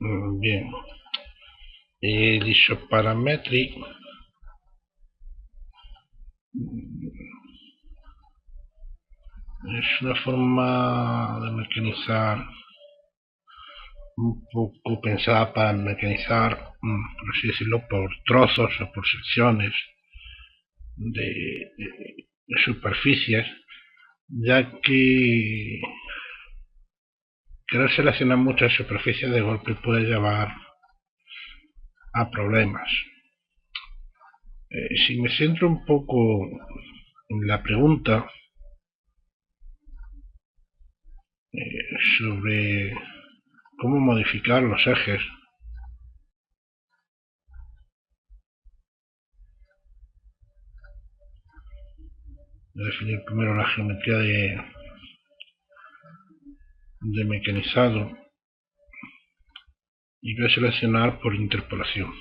Bien, l'isoparametric es una forma de mecanizar un poco pensada para mecanizar, por así decirlo, por trozos o por secciones de superficies, ya que querer seleccionar muchas superficies de golpe puede llevar a problemas. Si me centro un poco en la pregunta sobre cómo modificar los ejes, definir primero la geometría de mecanizado y voy a seleccionar por interpolación.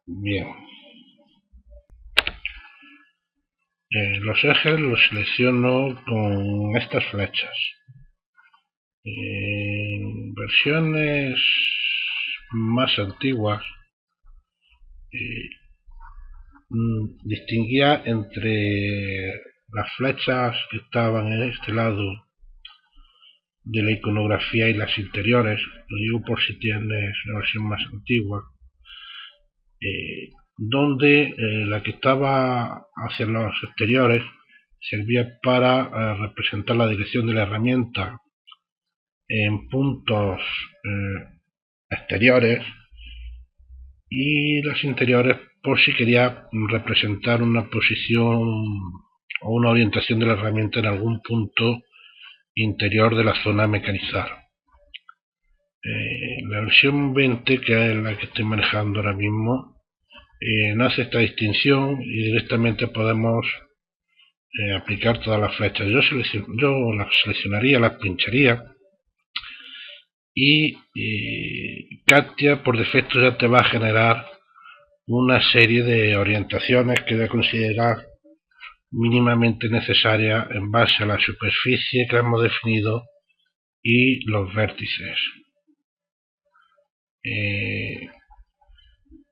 Bien, los ejes los selecciono con estas flechas. En versiones más antiguas distinguía entre las flechas que estaban en este lado de la iconografía y las interiores. Lo digo por si tienes una versión más antigua, donde la que estaba hacia los exteriores servía para representar la dirección de la herramienta en puntos exteriores, y las interiores por si quería representar una posición o una orientación de la herramienta en algún punto interior de la zona a mecanizar. La versión 20, que es la que estoy manejando ahora mismo, no hace esta distinción y directamente podemos aplicar todas las flechas. Yo las seleccionaría, las pincharía, y CATIA por defecto ya te va a generar una serie de orientaciones que voy a considerar mínimamente necesarias en base a la superficie que hemos definido y los vértices.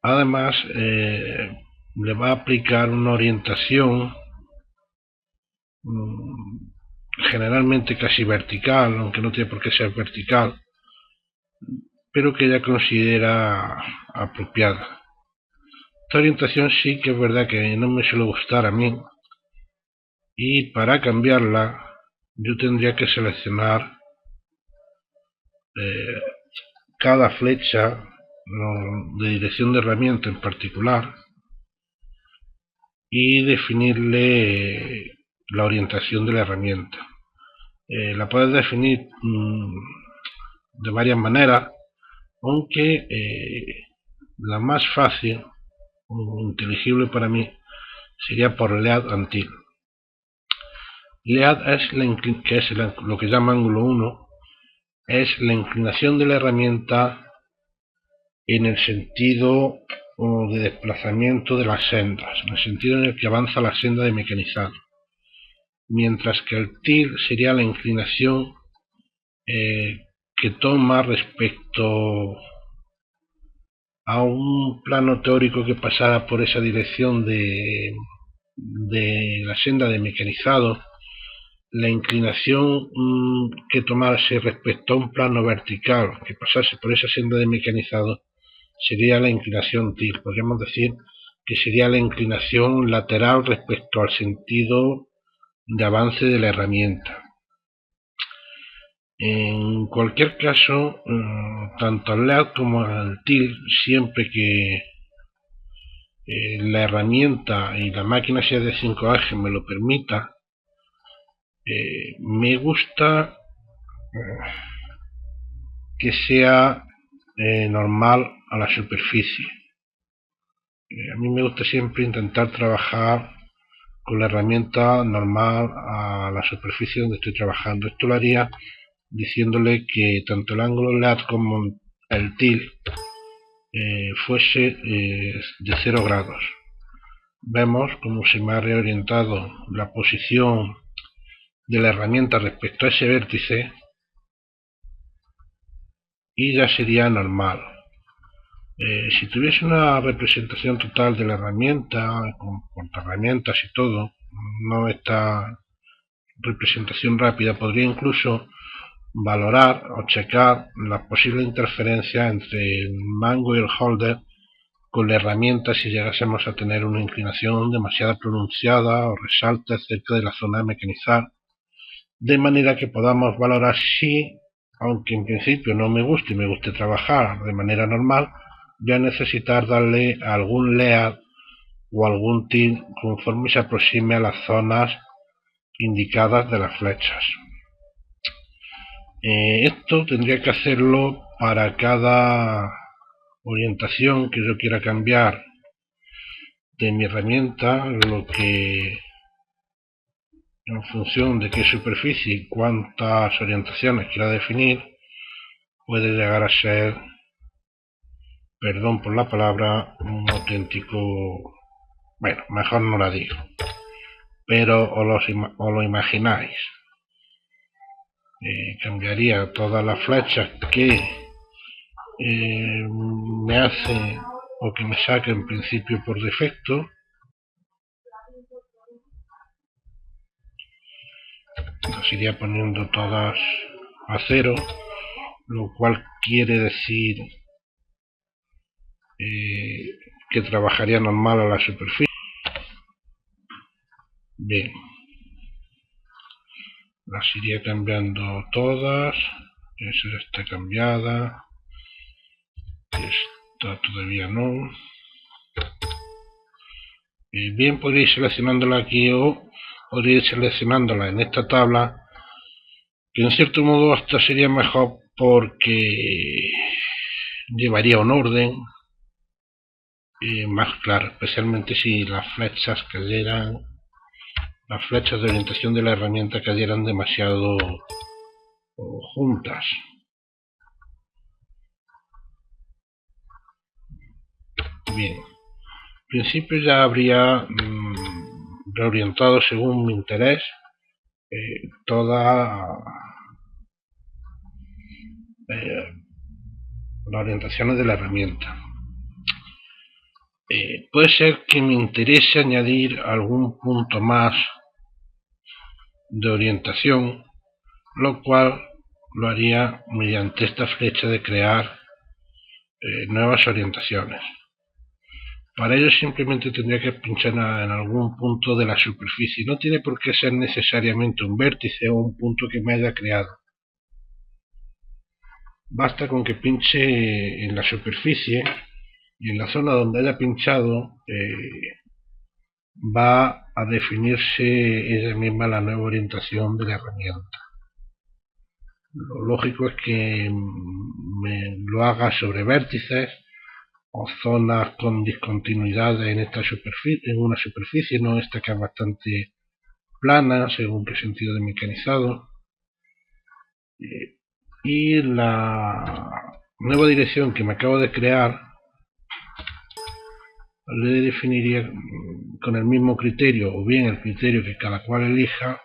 Además, le va a aplicar una orientación generalmente casi vertical, aunque no tiene por qué ser vertical, pero que ella considera apropiada. Esta orientación sí que es verdad que no me suele gustar a mí, y para cambiarla yo tendría que seleccionar cada flecha de dirección de herramienta en particular y definirle la orientación de la herramienta. La puedes definir de varias maneras, aunque la más fácil o inteligible para mí sería por Lead Antil. Lead es, que es lo que llama ángulo 1, es la inclinación de la herramienta en el sentido de desplazamiento de las sendas, en el sentido en el que avanza la senda de mecanizado, mientras que el TIL sería la inclinación que toma respecto a un plano teórico que pasara por esa dirección de la senda de mecanizado. La inclinación que tomase respecto a un plano vertical que pasase por esa senda de mecanizado sería la inclinación TIL. Podríamos decir que sería la inclinación lateral respecto al sentido de avance de la herramienta. En cualquier caso, tanto el Lead como el TIL, siempre que la herramienta y la máquina sea de 5 ejes me lo permita, me gusta que sea normal a la superficie. A mí me gusta siempre intentar trabajar con la herramienta normal a la superficie donde estoy trabajando. Esto lo haría diciéndole que tanto el ángulo Lead como el TIL fuese de 0 grados. Vemos cómo se me ha reorientado la posición de la herramienta respecto a ese vértice, y ya sería normal. Si tuviese una representación total de la herramienta, con herramientas y todo, no esta representación rápida, podría incluso valorar o checar la posible interferencia entre el mango y el holder con la herramienta si llegásemos a tener una inclinación demasiado pronunciada o resalte cerca de la zona de mecanizar, de manera que podamos valorar si, aunque en principio no me guste y me guste trabajar de manera normal, voy a necesitar darle algún layout o algún tilt conforme se aproxime a las zonas indicadas de las flechas. Esto tendría que hacerlo para cada orientación que yo quiera cambiar de mi herramienta, lo que en función de qué superficie y cuántas orientaciones quiera definir puede llegar a ser, perdón por la palabra, un auténtico, bueno, mejor no la digo, pero os lo imagináis. Cambiaría todas las flechas que me hace o que me saque en principio por defecto. Las iría poniendo todas a 0, lo cual quiere decir que trabajaría normal a la superficie. Bien, las iría cambiando todas. Esa ya está cambiada, esta todavía no. Bien, podría ir seleccionándola aquí o podría ir seleccionándola en esta tabla, que en cierto modo hasta sería mejor porque llevaría un orden más claro, especialmente si las flechas cayeran, las flechas de orientación de la herramienta cayeran demasiado juntas. Bien, en principio ya habría reorientado según mi interés todas las orientaciones de la herramienta. Puede ser que me interese añadir algún punto más de orientación, lo cual lo haría mediante esta flecha de crear nuevas orientaciones. Para ello simplemente tendría que pinchar en algún punto de la superficie. No tiene por qué ser necesariamente un vértice o un punto que me haya creado. Basta con que pinche en la superficie y en la zona donde haya pinchado va a definirse ella misma la nueva orientación de la herramienta. Lo lógico es que me lo haga sobre vértices o zonas con discontinuidades en esta superficie, en una superficie, no esta que es bastante plana según qué sentido de mecanizado. Y la nueva dirección que me acabo de crear le definiría con el mismo criterio o bien el criterio que cada cual elija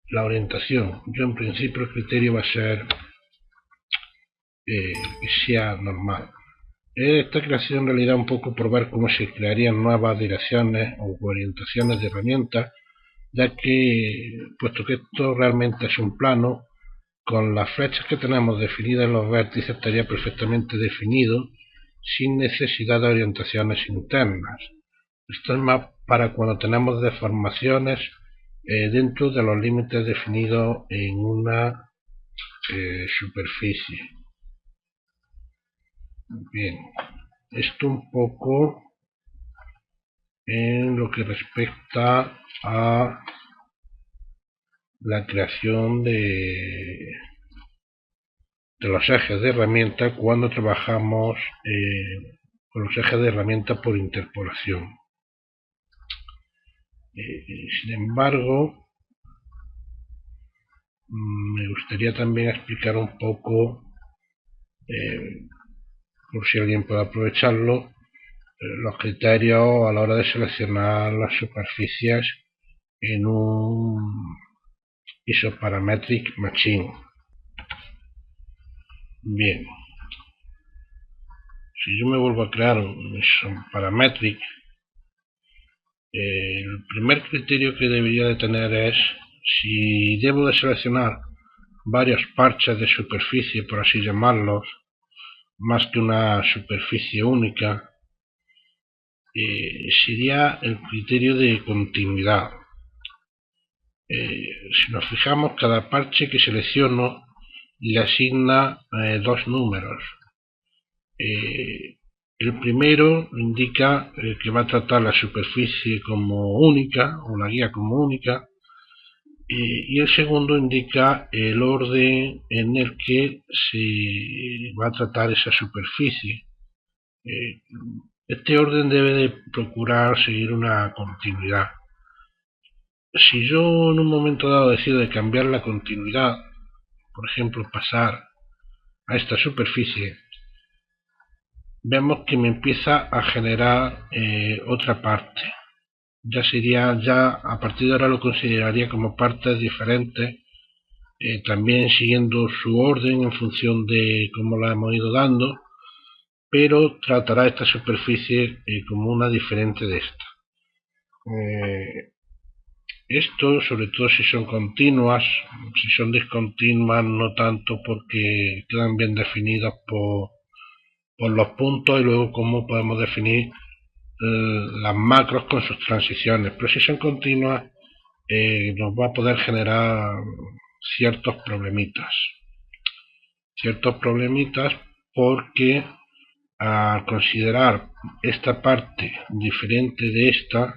la orientación. Yo en principio el criterio va a ser que sea normal. Esta creación en realidad un poco por ver cómo se crearían nuevas direcciones o orientaciones de herramientas, ya que puesto que esto realmente es un plano, con las flechas que tenemos definidas en los vértices estaría perfectamente definido sin necesidad de orientaciones internas. Esto es más para cuando tenemos deformaciones dentro de los límites definidos en una superficie. Bien, esto un poco en lo que respecta a la creación de los ejes de herramienta cuando trabajamos con los ejes de herramienta por interpolación. Sin embargo, me gustaría también explicar un poco, por si alguien puede aprovecharlo, los criterios a la hora de seleccionar las superficies en un Isoparametric Machine. Bien, si yo me vuelvo a crear un Isoparametric, el primer criterio que debería de tener es si debo de seleccionar varios parches de superficie, por así llamarlos, más que una superficie única, sería el criterio de continuidad. Si nos fijamos, cada parche que selecciono le asigna dos números. El primero indica que va a tratar la superficie como única, o la guía como única, y el segundo indica el orden en el que se va a tratar esa superficie. Este orden debe de procurar seguir una continuidad. Si yo en un momento dado decido de cambiar la continuidad, por ejemplo pasar a esta superficie, vemos que me empieza a generar otra parte. Ya a partir de ahora lo consideraría como partes diferentes, también siguiendo su orden en función de cómo la hemos ido dando, pero tratará esta superficie como una diferente de esta. Esto, sobre todo si son continuas, si son discontinuas no tanto, porque quedan bien definidas por los puntos y luego cómo podemos definir las macros con sus transiciones, pero si son continuas nos va a poder generar ciertos problemitas porque al considerar esta parte diferente de esta,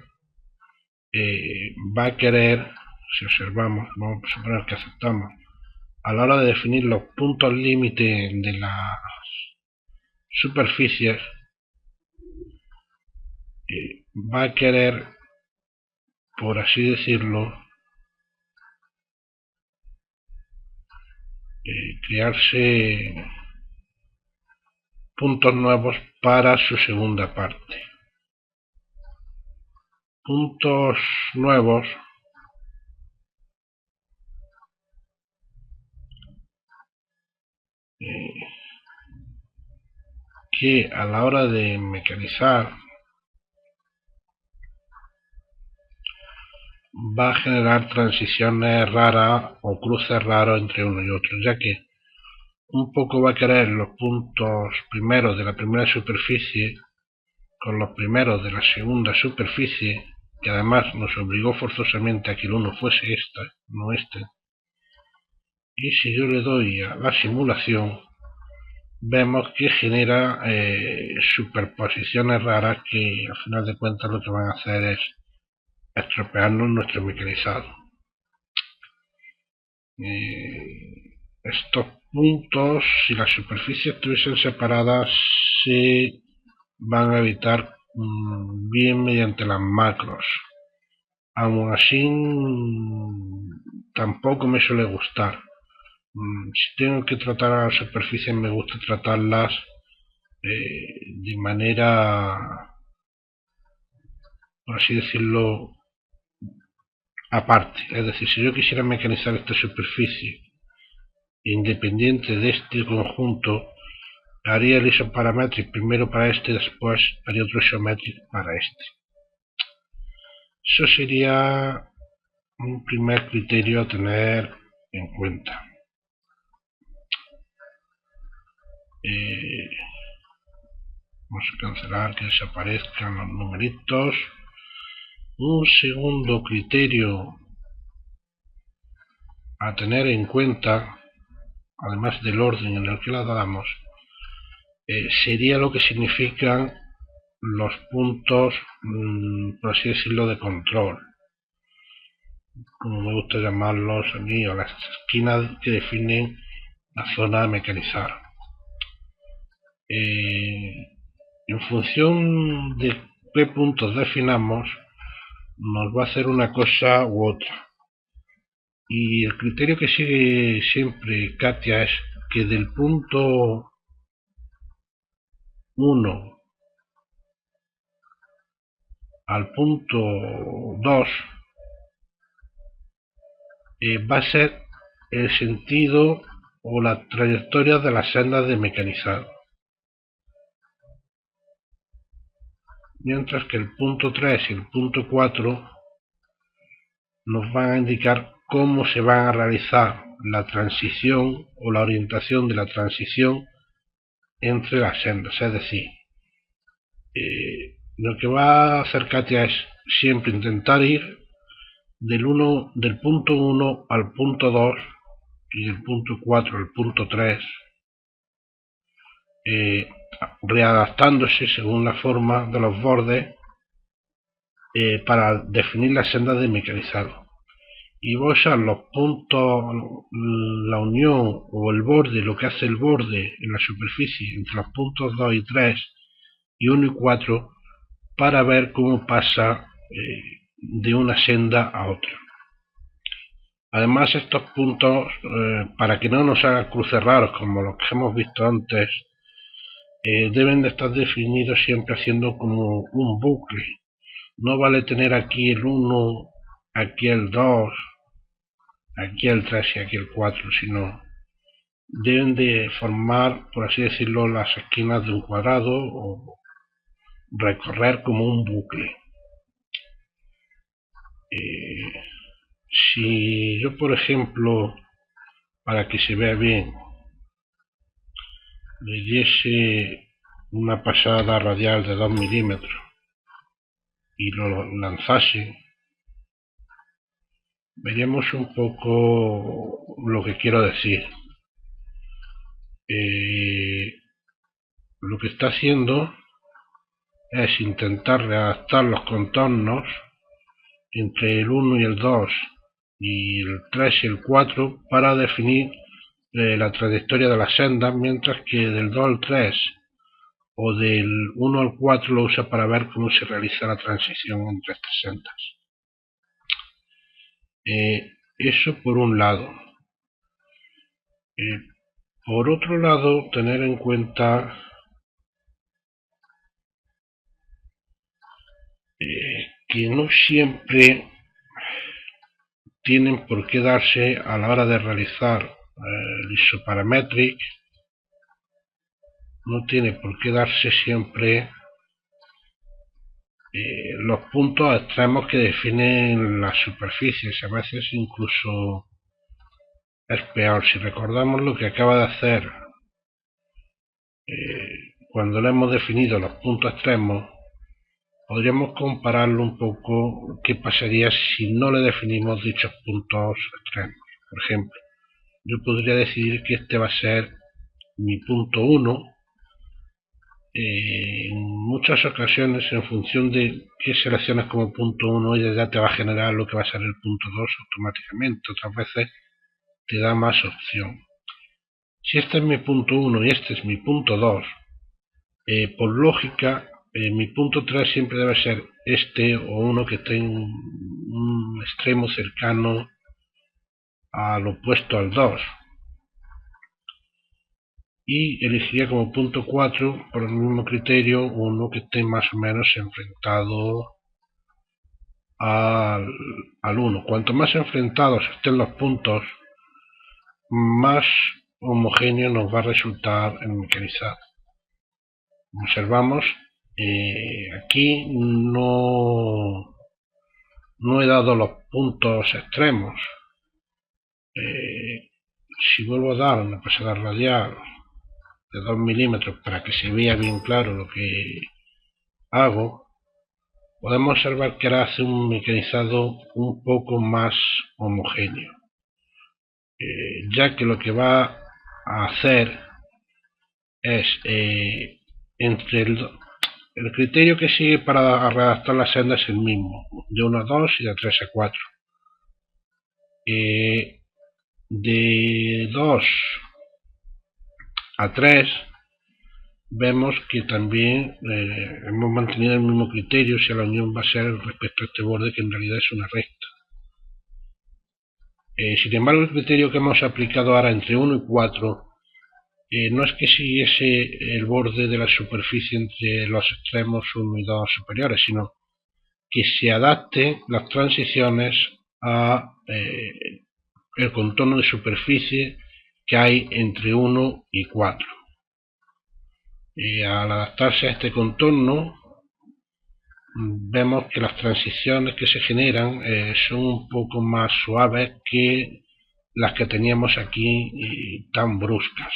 va a querer, si observamos, vamos a suponer que aceptamos, a la hora de definir los puntos límite de las superficies, va a querer, por así decirlo, crearse puntos nuevos para su segunda parte. Puntos nuevos que a la hora de mecanizar va a generar transiciones raras o cruces raros entre uno y otro, ya que un poco va a querer los puntos primeros de la primera superficie con los primeros de la segunda superficie, que además nos obligó forzosamente a que el uno fuese esta, no este. Y si yo le doy a la simulación, vemos que genera superposiciones raras que al final de cuentas lo que van a hacer es estropearnos nuestro mecanizado. Estos puntos, si las superficies estuviesen separadas, se van a evitar bien mediante las macros. Aún así, tampoco me suele gustar. Si tengo que tratar a las superficies, me gusta tratarlas de manera, por así decirlo, aparte. Es decir, si yo quisiera mecanizar esta superficie independiente de este conjunto, haría el isoparametric primero para este, después haría otro isometric para este. Eso sería un primer criterio a tener en cuenta. Vamos a cancelar que desaparezcan los numeritos. Un segundo criterio a tener en cuenta, además del orden en el que la damos, sería lo que significan los puntos, por así decirlo, de control, como me gusta llamarlos a mí, o las esquinas que definen la zona a mecanizar. En función de qué puntos definamos, nos va a hacer una cosa u otra. Y el criterio que sigue siempre Katia es que del punto 1 al punto 2 va a ser el sentido o la trayectoria de las sendas de mecanizado. Mientras que el punto 3 y el punto 4 nos van a indicar cómo se van a realizar la transición o la orientación de la transición entre las sendas. Es decir, lo que va a hacer Katia es siempre intentar ir del punto 1 al punto 2 y del punto 4 al punto 3, readaptándose según la forma de los bordes para definir las sendas de mecanizado. Y voy a usar los puntos, la unión o el borde, lo que hace el borde en la superficie entre los puntos 2 y 3 y 1 y 4 para ver cómo pasa de una senda a otra. Además, estos puntos, para que no nos hagan cruces raros como los que hemos visto antes, deben de estar definidos siempre haciendo como un bucle. No vale tener aquí el 1, aquí el 2, aquí el 3 y aquí el 4, sino deben de formar, por así decirlo, las esquinas de un cuadrado o recorrer como un bucle. Si yo, por ejemplo, para que se vea bien, le diese una pasada radial de 2 milímetros y lo lanzase, veríamos un poco lo que quiero decir. Lo que está haciendo es intentar readaptar los contornos entre el 1 y el 2 y el 3 y el 4 para definir la trayectoria de las sendas, mientras que del 2 al 3 o del 1 al 4 lo usa para ver cómo se realiza la transición entre estas sendas. Eso por un lado. Por otro lado, tener en cuenta que no siempre tienen por qué darse a la hora de realizar el isoparametric, no tiene por qué darse siempre los puntos extremos que definen las superficies. A veces incluso es peor. Si recordamos lo que acaba de hacer cuando le hemos definido los puntos extremos, podríamos compararlo un poco qué pasaría si no le definimos dichos puntos extremos. Por ejemplo, yo podría decidir que este va a ser mi punto 1. En muchas ocasiones, en función de qué selecciones como punto 1, ella ya te va a generar lo que va a ser el punto 2 automáticamente. Otras veces te da más opción. Si este es mi punto 1 y este es mi punto 2, por lógica, mi punto 3 siempre debe ser este o uno que esté en un extremo cercano al opuesto al 2. Y elegiría como punto 4, por el mismo criterio, uno que esté más o menos enfrentado al 1. Cuanto más enfrentados estén los puntos, más homogéneo nos va a resultar el mecanizado. Observamos, aquí no he dado los puntos extremos. Si vuelvo a dar una pasada radial de 2 milímetros para que se vea bien claro lo que hago, podemos observar que ahora hace un mecanizado un poco más homogéneo, ya que lo que va a hacer es entre el criterio que sigue para redactar la senda es el mismo, de 1 a 2 y de 3 a 4. De 2 a 3 vemos que también hemos mantenido el mismo criterio si la unión va a ser respecto a este borde, que en realidad es una recta. Sin embargo, el criterio que hemos aplicado ahora entre 1 y 4 no es que siguiese el borde de la superficie entre los extremos 1 y 2 superiores, sino que se adapten las transiciones a el contorno de superficie que hay entre 1 y 4. Y al adaptarse a este contorno, vemos que las transiciones que se generan son un poco más suaves que las que teníamos aquí, tan bruscas.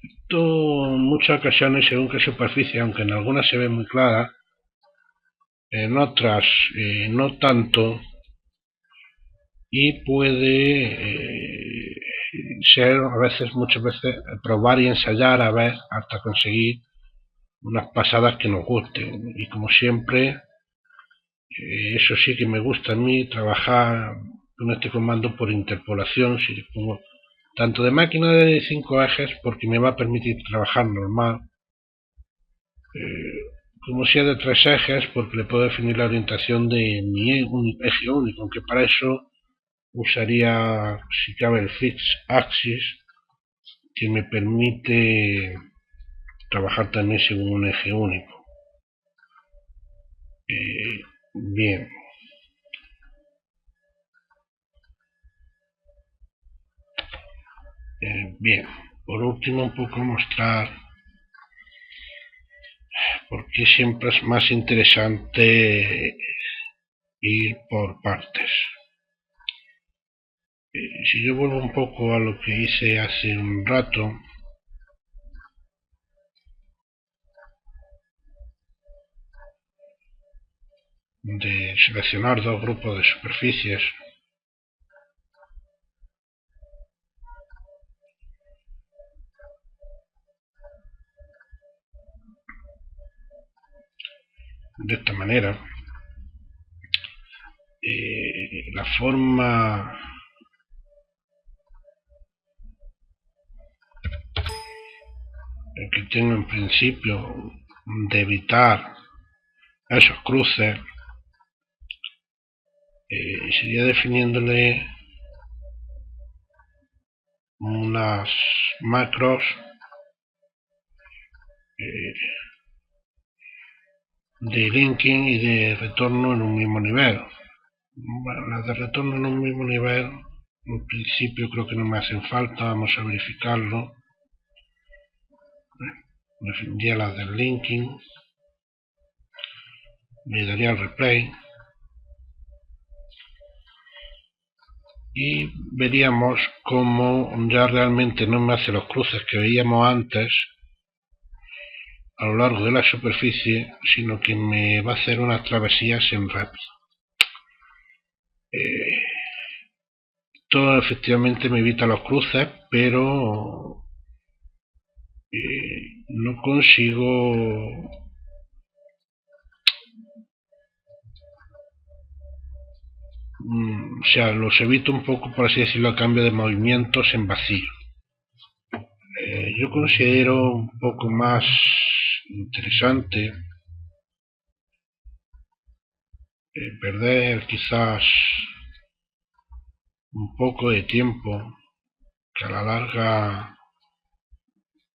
Esto en muchas ocasiones, según qué superficie, aunque en algunas se ve muy clara, en otras no tanto, y puede ser muchas veces probar y ensayar a ver hasta conseguir unas pasadas que nos gusten. Y como siempre, eso sí que me gusta a mí, trabajar con este comando por interpolación. Si le pongo tanto de máquina de 5 ejes, porque me va a permitir trabajar normal, como si es de 3 ejes, porque le puedo definir la orientación de mi eje único, aunque para eso usaría, si cabe, el Fix Axis, que me permite trabajar también según un eje único. Bien. Bien, por último un poco mostrar por qué siempre es más interesante ir por partes. Si yo vuelvo un poco a lo que hice hace un rato, de seleccionar dos grupos de superficies, de esta manera, la forma que tengo en principio de evitar esos cruces sería definiéndole unas macros de linking y de retorno en un mismo nivel. Bueno, las de retorno en un mismo nivel en principio creo que no me hacen falta, vamos a verificarlo. Definiría las del linking, le daría el replay y veríamos cómo ya realmente no me hace los cruces que veíamos antes a lo largo de la superficie, sino que me va a hacer unas travesías en red. Esto efectivamente me evita los cruces, pero no consigo o sea, los evito un poco, por así decirlo, a cambio de movimientos en vacío. Yo considero un poco más interesante perder quizás un poco de tiempo, que a la larga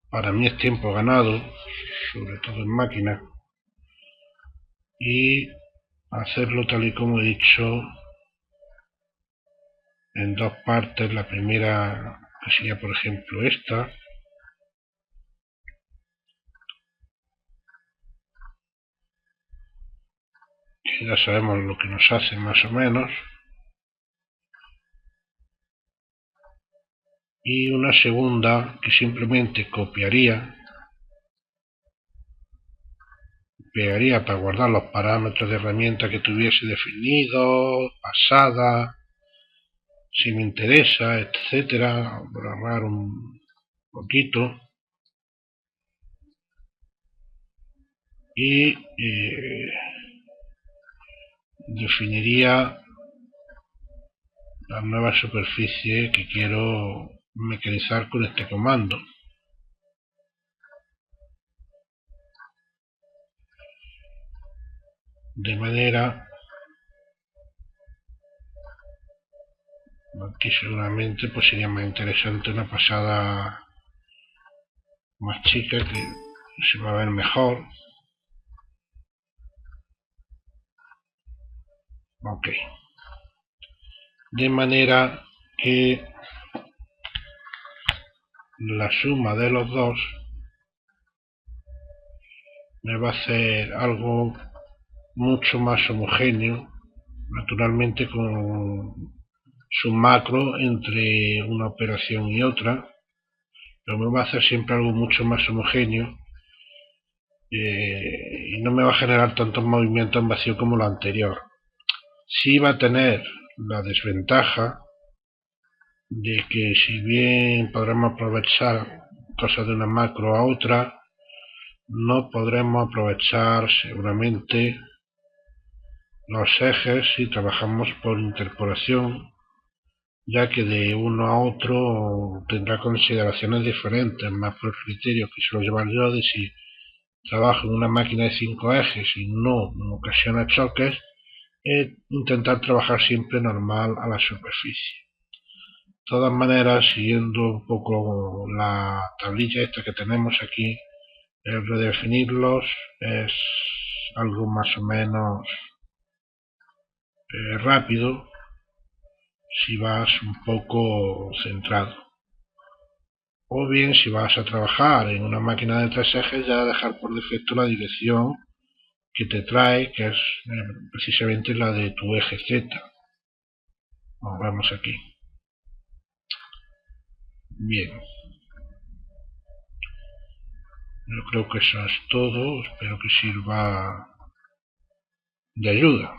para mí es tiempo ganado, sobre todo en máquina, y hacerlo tal y como he dicho en dos partes. La primera sería, por ejemplo, esta, que ya sabemos lo que nos hace más o menos, y una segunda que simplemente pegaría para guardar los parámetros de herramienta que tuviese definidos, pasada, si me interesa, etcétera, programar un poquito, y definiría la nueva superficie que quiero mecanizar con este comando. De manera, aquí seguramente pues sería más interesante una pasada más chica que se va a ver mejor. Ok. de manera que la suma de los dos me va a hacer algo mucho más homogéneo, naturalmente con su macro entre una operación y otra, pero me va a hacer siempre algo mucho más homogéneo y no me va a generar tantos movimientos en vacío como lo anterior. Sí va a tener la desventaja de que si bien podremos aprovechar cosas de una macro a otra, no podremos aprovechar seguramente los ejes si trabajamos por interpolación, ya que de uno a otro tendrá consideraciones diferentes, más por el criterio que suelo llevar yo de si trabajo en una máquina de 5 ejes y no en ocasiones choques, intentar trabajar siempre normal a la superficie. De todas maneras, siguiendo un poco la tablilla esta que tenemos aquí, el redefinirlos es algo más o menos rápido si vas un poco centrado. O bien, si vas a trabajar en una máquina de 3 ejes, ya dejar por defecto la dirección que te trae, que es precisamente la de tu eje Z. Como vemos aquí. Bien. Yo creo que eso es todo. Espero que sirva de ayuda.